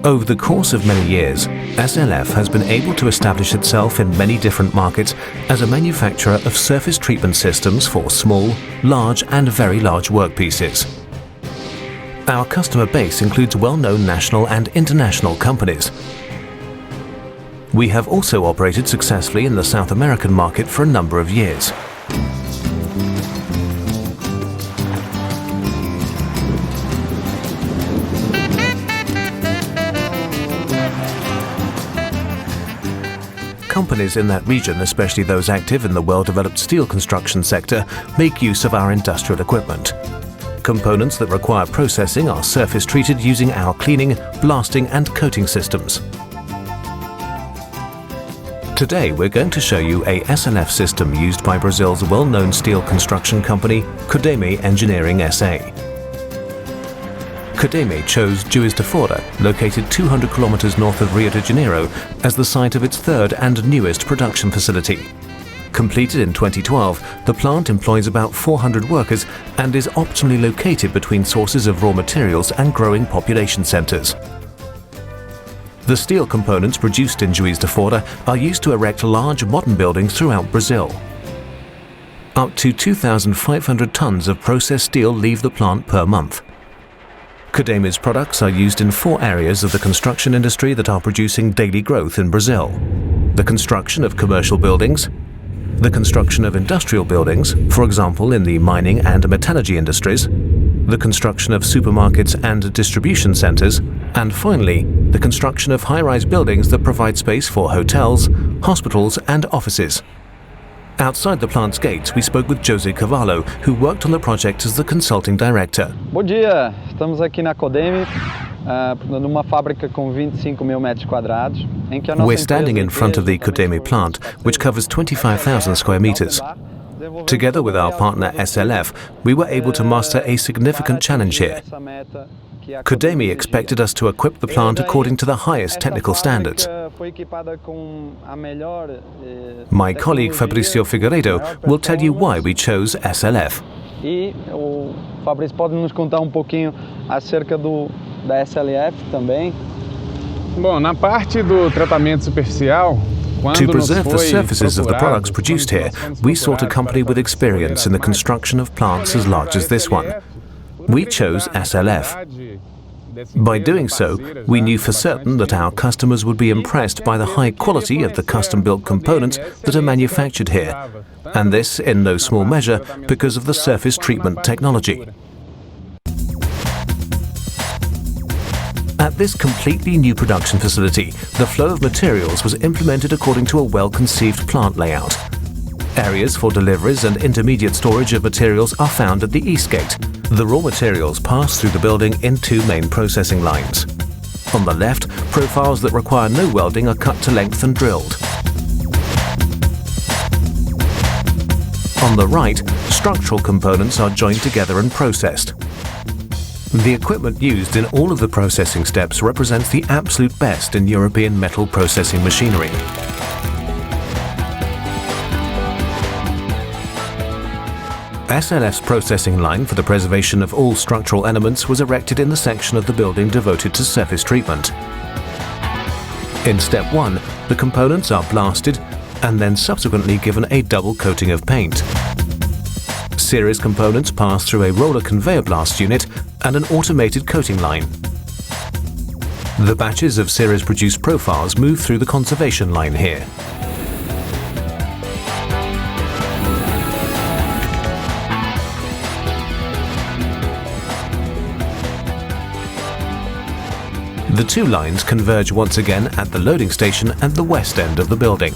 Over the course of many years, SLF has been able to establish itself in many different markets as a manufacturer of surface treatment systems for small, large and very large workpieces. Our customer base includes well-known national and international companies. We have also operated successfully in the South American market for a number of years. Companies in that region, especially those active in the well-developed steel construction sector, make use of our industrial equipment. Components that require processing are surface treated using our cleaning, blasting and coating systems. Today we're going to show you a SLF system used by Brazil's well-known steel construction company, Kudemi Engineering SA. Kudemi chose Juiz de Fora, located 200 kilometers north of Rio de Janeiro, as the site of its third and newest production facility. Completed in 2012, the plant employs about 400 workers and is optimally located between sources of raw materials and growing population centers. The steel components produced in Juiz de Fora are used to erect large modern buildings throughout Brazil. Up to 2,500 tons of processed steel leave the plant per month. Kudemi's products are used in 4 areas of the construction industry that are producing daily growth in Brazil: the construction of commercial buildings, the construction of industrial buildings, for example in the mining and metallurgy industries, the construction of supermarkets and distribution centers, and finally, the construction of high-rise buildings that provide space for hotels, hospitals and offices. Outside the plant's gates, we spoke with José Carvalho, who worked on the project as the consulting director. Bom dia, estamos aqui na Codeme, numa fábrica com 25.000 metros quadrados. We're standing in front of the Kudemi plant, which covers 25,000 square meters. Together with our partner SLF, we were able to master a significant challenge here. Kudemi expected us to equip the plant according to the highest technical standards. My colleague Fabrício Figueiredo will tell you why we chose SLF. E o Fabrício pode nos contar pouquinho acerca da SLF também. Bom, na parte do tratamento superficial, to preserve the surfaces of the products produced here, we sought a company with experience in the construction of plants as large as this one. We chose SLF. By doing so, we knew for certain that our customers would be impressed by the high quality of the custom-built components that are manufactured here, and this in no small measure because of the surface treatment technology. At this completely new production facility, the flow of materials was implemented according to a well-conceived plant layout. Areas for deliveries and intermediate storage of materials are found at the east gate. The raw materials pass through the building in 2 main processing lines. On the left, profiles that require no welding are cut to length and drilled. On the right, structural components are joined together and processed. The equipment used in all of the processing steps represents the absolute best in European metal processing machinery. SLF's processing line for the preservation of all structural elements was erected in the section of the building devoted to surface treatment. In step 1, the components are blasted and then subsequently given a double coating of paint. Series components pass through a roller conveyor blast unit and an automated coating line. The batches of series-produced profiles move through the conservation line here. The 2 lines converge once again at the loading station at the west end of the building.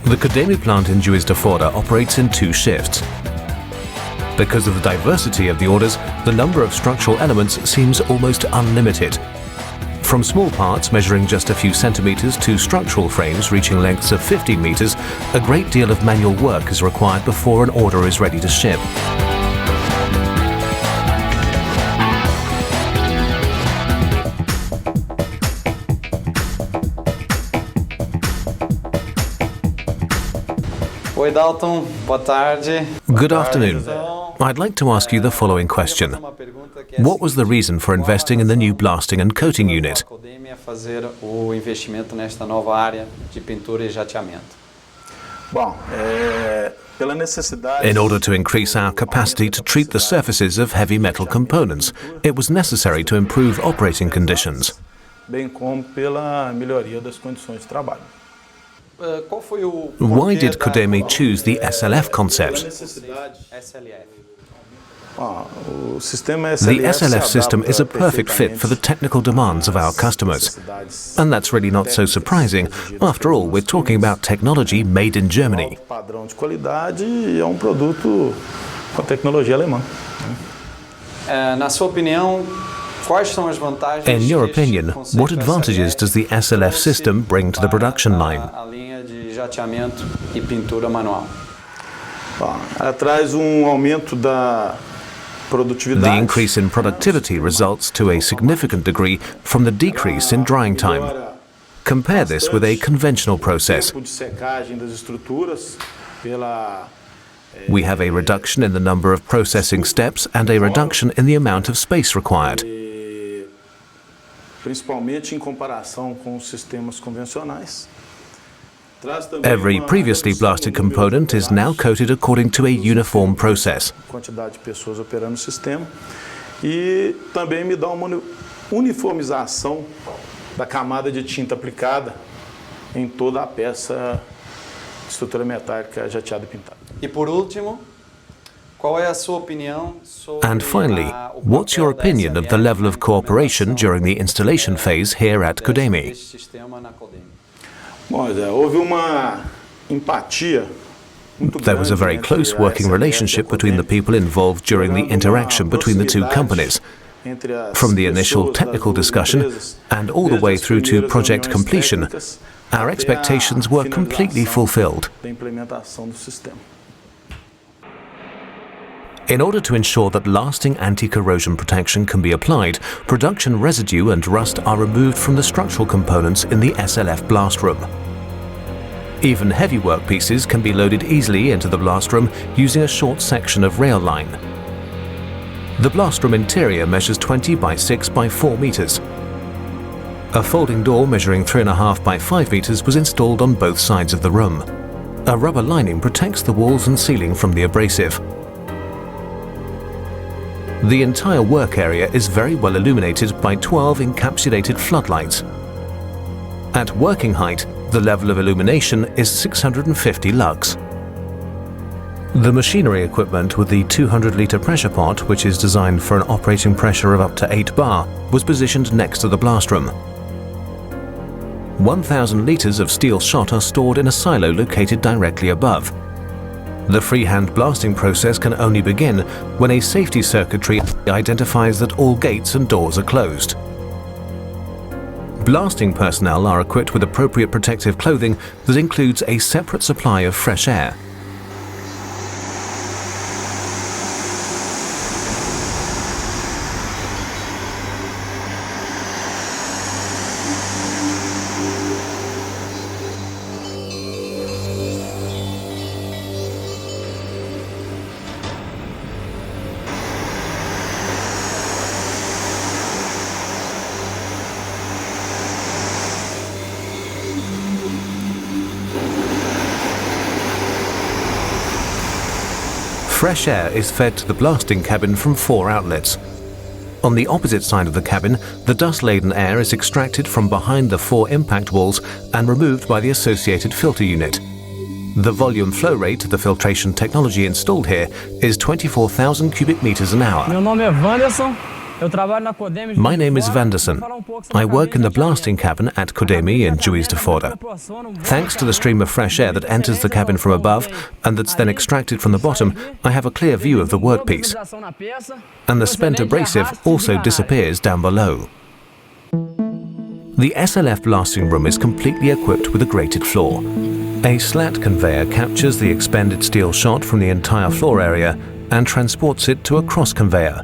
The Kudemi plant in Juiz de Fora operates in 2 shifts. Because of the diversity of the orders, the number of structural elements seems almost unlimited. From small parts measuring just a few centimeters to structural frames reaching lengths of 15 meters, a great deal of manual work is required before an order is ready to ship. Oi, Dalton. Boa tarde. Good afternoon. I'd like to ask you the following question. What was the reason for investing in the new blasting and coating unit? In order to increase our capacity to treat the surfaces of heavy metal components, it was necessary to improve operating conditions. Why did Kudemi choose the SLF concept? The SLF system is a perfect fit for the technical demands of our customers. And that's really not so surprising. After all, we're talking about technology made in Germany. In your opinion, what advantages does the SLF system bring to the production line? The increase in productivity results to a significant degree from the decrease in drying time. Compare this with a conventional process. We have a reduction in the number of processing steps and a reduction in the amount of space required. Every previously blasted component is now coated according to a uniform process. And finally, what's your opinion of the level of cooperation during the installation phase here at Kudemi? There was a very close working relationship between the people involved during the interaction between the two companies. From the initial technical discussion and all the way through to project completion, our expectations were completely fulfilled. In order to ensure that lasting anti-corrosion protection can be applied, production residue and rust are removed from the structural components in the SLF blast room. Even heavy workpieces can be loaded easily into the blast room using a short section of rail line. The blast room interior measures 20 by 6 by 4 meters. A folding door measuring 3.5 by 5 meters was installed on both sides of the room. A rubber lining protects the walls and ceiling from the abrasive. The entire work area is very well illuminated by 12 encapsulated floodlights. At working height, the level of illumination is 650 lux. The machinery equipment with the 200-litre pressure pot, which is designed for an operating pressure of up to 8 bar, was positioned next to the blast room. 1,000 litres of steel shot are stored in a silo located directly above. The freehand blasting process can only begin when a safety circuitry identifies that all gates and doors are closed. Blasting personnel are equipped with appropriate protective clothing that includes a separate supply of fresh air. Fresh air is fed to the blasting cabin from 4 outlets. On the opposite side of the cabin, the dust-laden air is extracted from behind the 4 impact walls and removed by the associated filter unit. The volume flow rate of the filtration technology installed here is 24,000 cubic meters an hour. My name is Vanderson. I work in the blasting cabin at Kudemi in Juiz de Fora. Thanks to the stream of fresh air that enters the cabin from above and that's then extracted from the bottom, I have a clear view of the workpiece. And the spent abrasive also disappears down below. The SLF blasting room is completely equipped with a grated floor. A slat conveyor captures the expended steel shot from the entire floor area and transports it to a cross conveyor.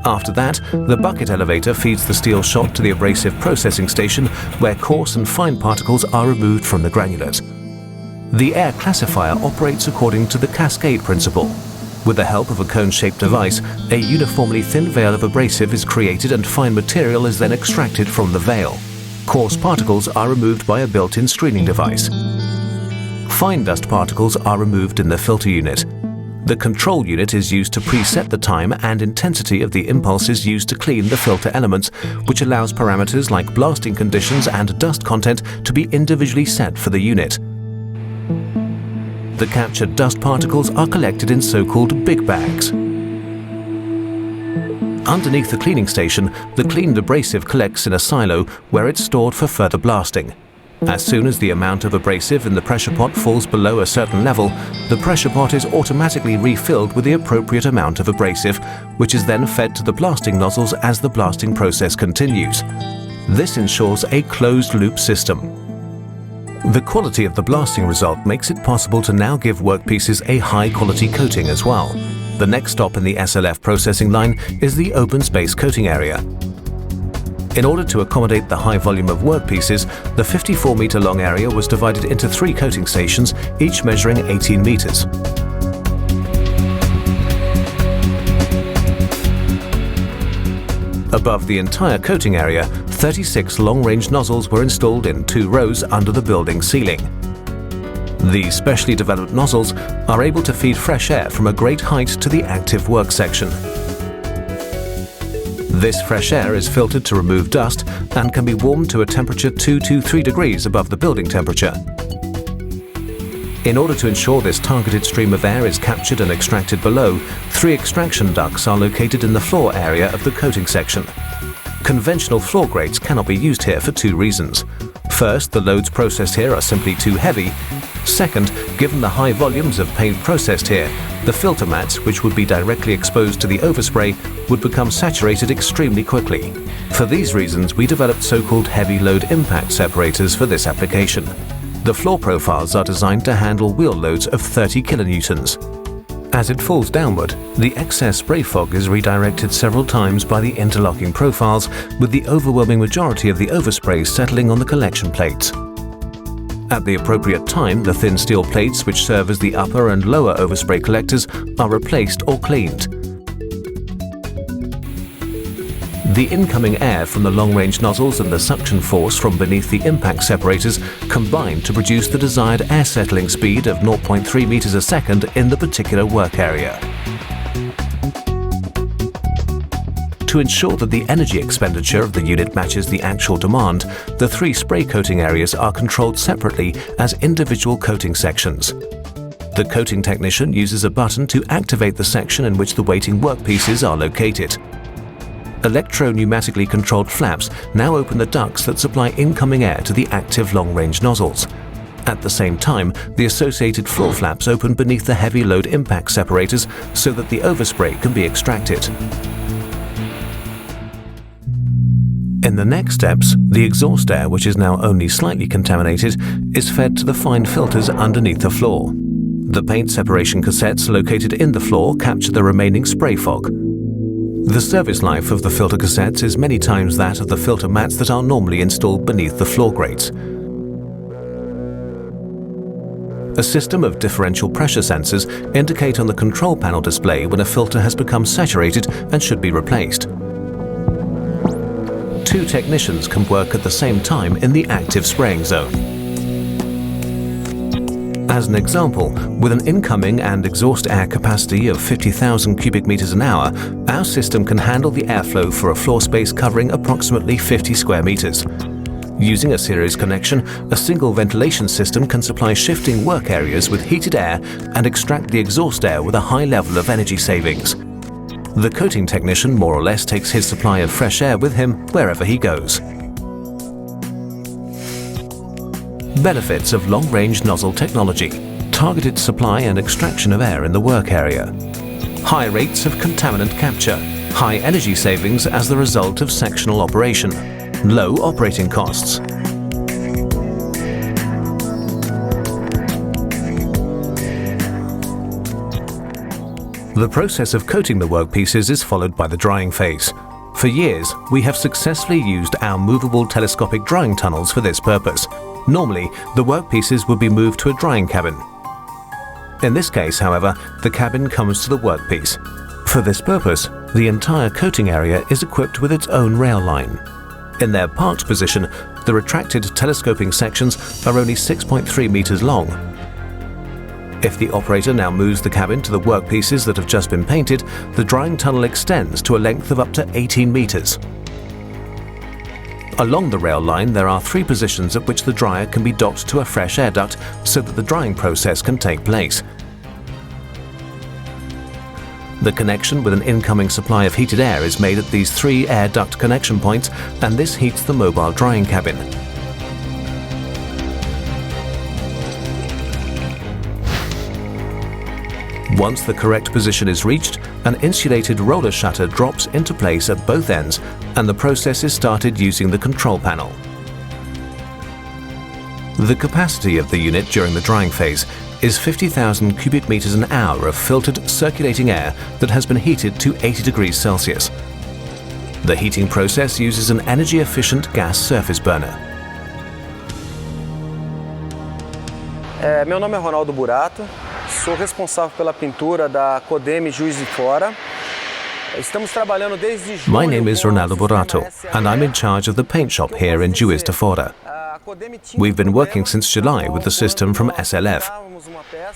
After that, the bucket elevator feeds the steel shot to the abrasive processing station where coarse and fine particles are removed from the granulate. The air classifier operates according to the cascade principle. With the help of a cone-shaped device, a uniformly thin veil of abrasive is created and fine material is then extracted from the veil. Coarse particles are removed by a built-in screening device. Fine dust particles are removed in the filter unit. The control unit is used to preset the time and intensity of the impulses used to clean the filter elements, which allows parameters like blasting conditions and dust content to be individually set for the unit. The captured dust particles are collected in so-called big bags. Underneath the cleaning station, the cleaned abrasive collects in a silo where it's stored for further blasting. As soon as the amount of abrasive in the pressure pot falls below a certain level, the pressure pot is automatically refilled with the appropriate amount of abrasive, which is then fed to the blasting nozzles as the blasting process continues. This ensures a closed-loop system. The quality of the blasting result makes it possible to now give workpieces a high-quality coating as well. The next stop in the SLF processing line is the open space coating area. In order to accommodate the high volume of workpieces, the 54-meter-long area was divided into 3 coating stations, each measuring 18 meters. Above the entire coating area, 36 long-range nozzles were installed in 2 rows under the building ceiling. These specially developed nozzles are able to feed fresh air from a great height to the active work section. This fresh air is filtered to remove dust and can be warmed to a temperature 2 to 3 degrees above the building temperature. In order to ensure this targeted stream of air is captured and extracted below, 3 extraction ducts are located in the floor area of the coating section. Conventional floor grates cannot be used here for 2 reasons. First, the loads processed here are simply too heavy. Second, given the high volumes of paint processed here, the filter mats, which would be directly exposed to the overspray, would become saturated extremely quickly. For these reasons, we developed so-called heavy load impact separators for this application. The floor profiles are designed to handle wheel loads of 30 kilonewtons. As it falls downward, the excess spray fog is redirected several times by the interlocking profiles, with the overwhelming majority of the overspray settling on the collection plates. At the appropriate time, the thin steel plates which serve as the upper and lower overspray collectors are replaced or cleaned. The incoming air from the long-range nozzles and the suction force from beneath the impact separators combine to produce the desired air settling speed of 0.3 meters a second in the particular work area. To ensure that the energy expenditure of the unit matches the actual demand, the 3 spray coating areas are controlled separately as individual coating sections. The coating technician uses a button to activate the section in which the waiting workpieces are located. Electro-pneumatically controlled flaps now open the ducts that supply incoming air to the active long-range nozzles. At the same time, the associated floor flaps open beneath the heavy load impact separators so that the overspray can be extracted. In the next steps, the exhaust air, which is now only slightly contaminated, is fed to the fine filters underneath the floor. The paint separation cassettes located in the floor capture the remaining spray fog. The service life of the filter cassettes is many times that of the filter mats that are normally installed beneath the floor grates. A system of differential pressure sensors indicate on the control panel display when a filter has become saturated and should be replaced. 2 technicians can work at the same time in the active spraying zone. As an example, with an incoming and exhaust air capacity of 50,000 cubic meters an hour, our system can handle the airflow for a floor space covering approximately 50 square meters. Using a series connection, a single ventilation system can supply shifting work areas with heated air and extract the exhaust air with a high level of energy savings. The coating technician more or less takes his supply of fresh air with him wherever he goes. Benefits of long-range nozzle technology: targeted supply and extraction of air in the work area, high rates of contaminant capture, high energy savings as the result of sectional operation, low operating costs. The process of coating the workpieces is followed by the drying phase. For years, we have successfully used our movable telescopic drying tunnels for this purpose. Normally, the workpieces would be moved to a drying cabin. In this case, however, the cabin comes to the workpiece. For this purpose, the entire coating area is equipped with its own rail line. In their parked position, the retracted telescoping sections are only 6.3 meters long. If the operator now moves the cabin to the workpieces that have just been painted, the drying tunnel extends to a length of up to 18 meters. Along the rail line, there are 3 positions at which the dryer can be docked to a fresh air duct so that the drying process can take place. The connection with an incoming supply of heated air is made at these 3 air duct connection points, and this heats the mobile drying cabin. Once the correct position is reached, an insulated roller shutter drops into place at both ends, and the process is started using the control panel. The capacity of the unit during the drying phase is 50,000 cubic meters an hour of filtered circulating air that has been heated to 80 degrees Celsius. The heating process uses an energy-efficient gas surface burner. Meu nome é Ronaldo Burato, sou responsável pela pintura da Codeme Juiz de Fora. My name is Ronaldo Burato, and I'm in charge of the paint shop here in Juiz de Fora. We've been working since July with the system from SLF.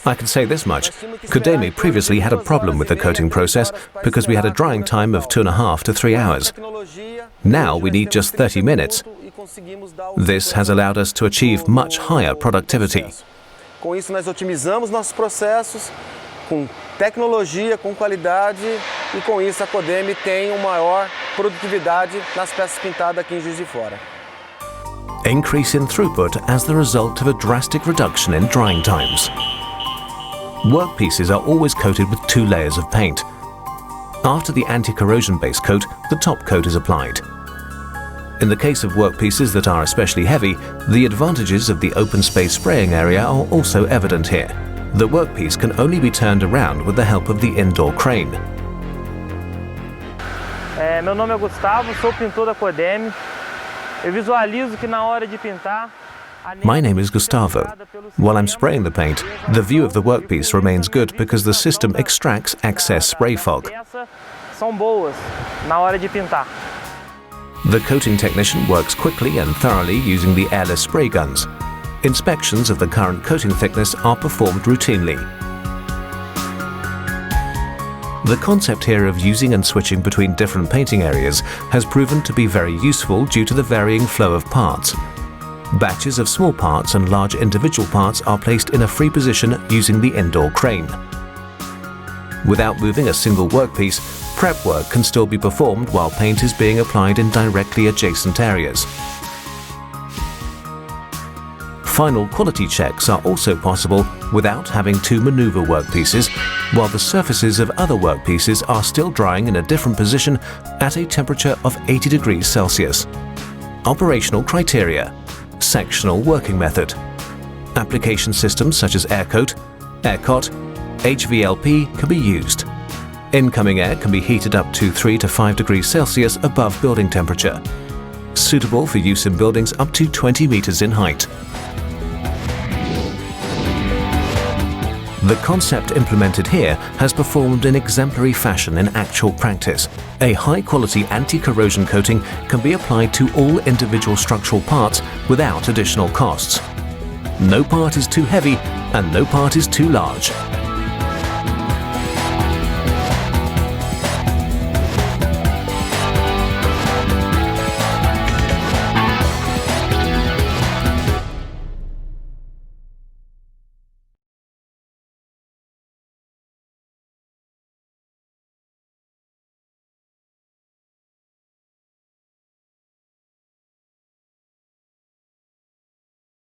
I can say this much: Kudemi previously had a problem with the coating process because we had a drying time of 2.5 to 3 hours. Now we need just 30 minutes. This has allowed us to achieve much higher productivity. Com isso, nós otimizamos nossos processos com tecnologia, com qualidade, e com isso a Codeme tem uma maior produtividade nas peças pintadas aqui em Juiz de Fora. Increase in throughput as the result of a drastic reduction in drying times. Workpieces are always coated with 2 layers of paint. After the anti-corrosion base coat, the top coat is applied. In the case of workpieces that are especially heavy, the advantages of the open space spraying area are also evident here. The workpiece can only be turned around with the help of the indoor crane. Meu nome é Gustavo, sou pintor da Codeme. Eu visualizo que na hora de pintar. My name is Gustavo. While I'm spraying the paint, the view of the workpiece remains good because the system extracts excess spray fog. São boas na hora de pintar. The coating technician works quickly and thoroughly using the airless spray guns. Inspections of the current coating thickness are performed routinely. The concept here of using and switching between different painting areas has proven to be very useful due to the varying flow of parts. Batches of small parts and large individual parts are placed in a free position using the indoor crane. Without moving a single workpiece, prep work can still be performed while paint is being applied in directly adjacent areas. Final quality checks are also possible without having to maneuver workpieces, while the surfaces of other workpieces are still drying in a different position at a temperature of 80 degrees Celsius. Operational criteria: sectional working method. Application systems such as AirCoat, AirCot, HVLP can be used. Incoming air can be heated up to 3 to 5 degrees Celsius above building temperature. Suitable for use in buildings up to 20 meters in height. The concept implemented here has performed in exemplary fashion in actual practice. A high-quality anti-corrosion coating can be applied to all individual structural parts without additional costs. No part is too heavy and no part is too large.